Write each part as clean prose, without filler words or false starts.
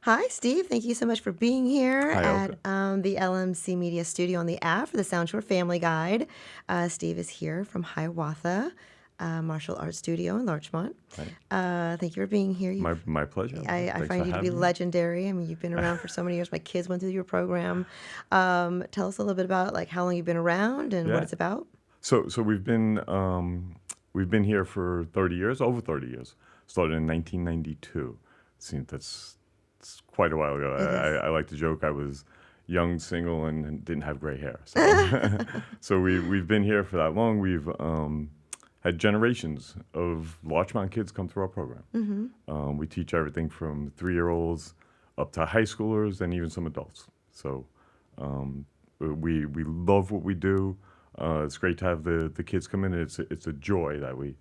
Hi, Steve. Thank you so much for being here Hi, at Elka. the LMC Media Studio on the app for the Sound Short Family Guide. Steve is here from Hiawatha Martial Arts Studio in Larchmont. Hi. Thank you for being here. My pleasure. I Thanks find for you to be having me. legendary. I mean, you've been around for so many years. My kids went through your program. Tell us a little bit about like how long you've been around and what Yeah. it's about. So we've been here for 30 years, over 30 years. Started in 1992. Seems it's quite a while ago. It is. I like to joke I was young, single, and didn't have gray hair. So so we've been here for that long. We've had generations of Larchmont kids come through our program. We teach everything from 3-year-olds up to high schoolers and even some adults. So we love what we do. It's great to have the kids come in. It's a joy that we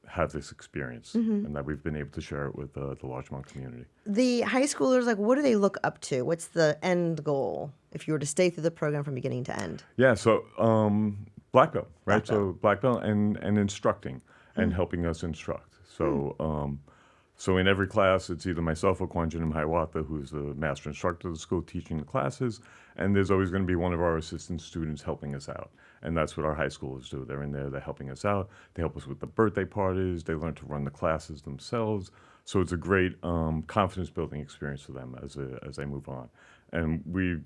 have this experience and that we've been able to share it with the Larchmont community. The high schoolers, like, what do they look up to? What's the end goal if you were to stay through the program from beginning to end? Yeah, so black belt, right? Black belt. So black belt and instructing and helping us instruct. So in every class, it's either myself or Kwan Jung Niem Hiawatha, who's the master instructor of the school, teaching the classes, and there's always going to be one of our assistant students helping us out. And that's what our high schoolers do. They're in there, they're helping us out. They help us with the birthday parties. They learn to run the classes themselves. So it's a great confidence-building experience for them as they move on. And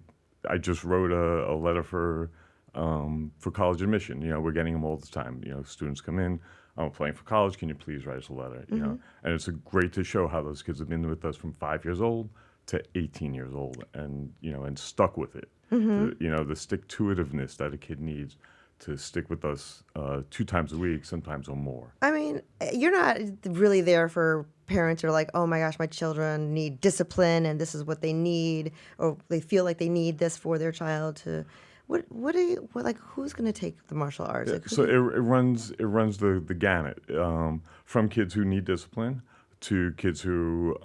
I just wrote a letter for college admission. You know, we're getting them all the time. You know, students come in, I'm applying for college. Can you please write us a letter? You know, and it's great to show how those kids have been with us from 5 years old to 18 years old, and and stuck with it. The stick-to-itiveness that a kid needs to stick with us 2 times a week, sometimes or more. I mean, you're not really there for parents who are like, oh my gosh, my children need discipline and this is what they need, or they feel like they need this for their child to. Like, who's going to take the martial arts? Like, So it runs the gamut from kids who need discipline to kids who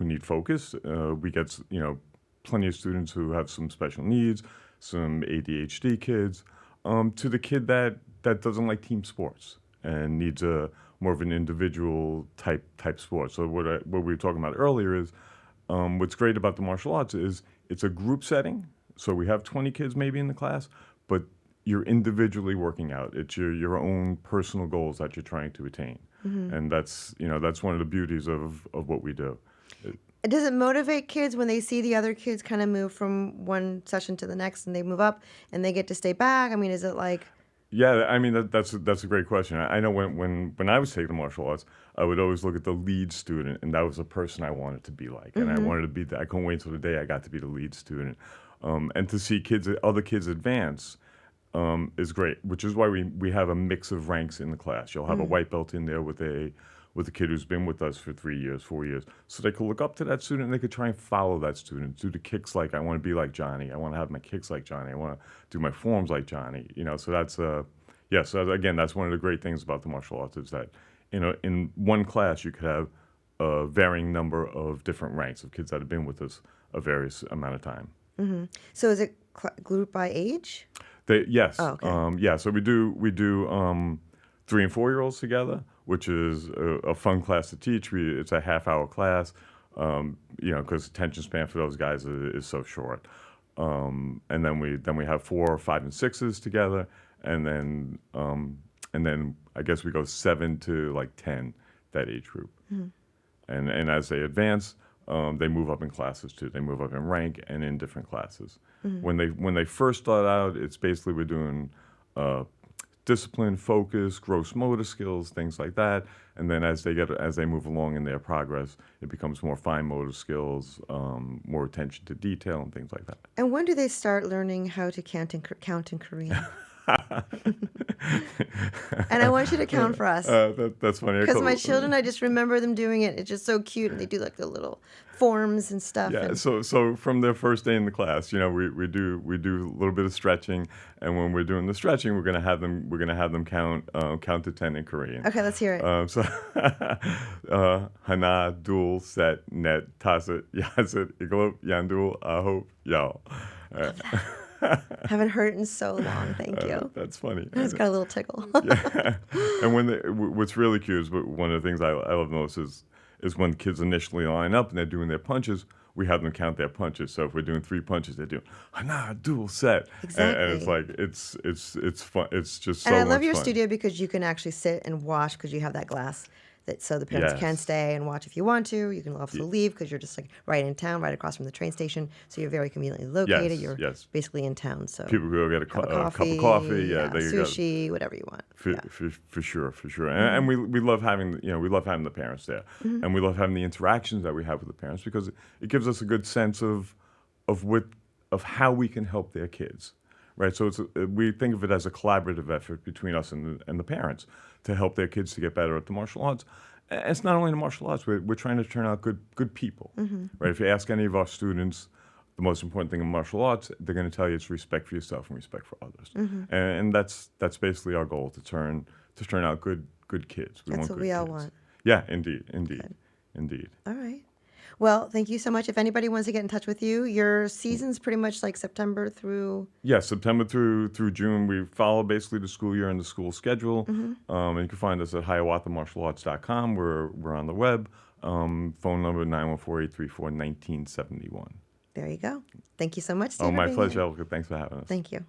need focus. We get plenty of students who have some special needs, some ADHD kids, to the kid that doesn't like team sports and needs a more of an individual type sport. So what we were talking about earlier is what's great about the martial arts is it's a group setting. So we have 20 kids maybe in the class, but you're individually working out. It's your own personal goals that you're trying to attain, and that's one of the beauties of what we do. does it motivate kids when they see the other kids kind of move from one session to the next and they move up and they get to stay back? I mean, is it like? Yeah, I mean that's a great question. I know when I was taking martial arts, I would always look at the lead student, and that was the person I wanted to be like, and I wanted to be. I couldn't wait until the day I got to be the lead student, and to see other kids advance is great. Which is why we have a mix of ranks in the class. You'll have a white belt in there with a kid who's been with us for 3 years, 4 years, so they could look up to that student and they could try and follow that student, do the kicks like I want to be like Johnny, I want to have my kicks like Johnny, I want to do my forms like Johnny, So that's So again, that's one of the great things about the martial arts is that in one class you could have a varying number of different ranks of kids that have been with us a various amount of time. So is it grouped by age? Yes. Oh, okay. Yeah. So we do 3 and 4-year-olds together, which is a fun class to teach. It's a half-hour class, because attention span for those guys is so short. And then we have 4, 5, and 6s together, and then I guess we go 7 to like 10, that age group. And as they advance, they move up in classes too. They move up in rank and in different classes. When they first start out, it's basically we're doing discipline, focus, gross motor skills, things like that. And then as they move along in their progress, it becomes more fine motor skills, more attention to detail, and things like that. And when do they start learning how to count in Korean? And I want you to count for us. That's funny. Because my children, I just remember them doing it. It's just so cute, and they do like the little forms and stuff. Yeah. So from their first day in the class, we do a little bit of stretching, and when we're doing the stretching, we're gonna have them count to 10 in Korean. Okay, let's hear it. Hana, dul, set, net, taset, yaset, iglop, yandul, aho, yao. Haven't heard it in so long. Thank you. That's funny. I just got a little tickle. Yeah. And what's really cute is one of the things I love most is is when kids initially line up and they're doing their punches, we have them count their punches. So if we're doing 3 punches, they're doing dual set. And it's Exactly. like it's fun. It's just so And I much love your fun. studio because you can actually sit and watch because you have that glass that so the parents can Yes. stay and watch if you want to. You can also leave because you're just like right in town, right across from the train station. So you're very conveniently located. Yes, You're yes. basically in town. So People go get a have a cup of coffee. Yeah, there you go. sushi, whatever you want. For, Yeah. for sure, for sure. And we love having, we love having the parents there. And we love having the interactions that we have with the parents because it gives us a good sense of how we can help their kids, right? So we think of it as a collaborative effort between us and the parents to help their kids to get better at the martial arts. And it's not only the martial arts, we're trying to turn out good people, right? If you ask any of our students, the most important thing in martial arts, they're going to tell you it's respect for yourself and respect for others, and that's basically our goal to turn out good kids. That's want what good we all kids. want. Yeah, indeed. All right. Well, thank you so much. If anybody wants to get in touch with you, your season's pretty much like September through. Yeah, September through June. We follow basically the school year and the school schedule. And you can find us at hiawathamartialarts.com. We're on the web. Phone number 914-834-1971. There you go. Thank you so much, Steve. Oh, for my being pleasure, here. Elka. Thanks for having us. Thank you.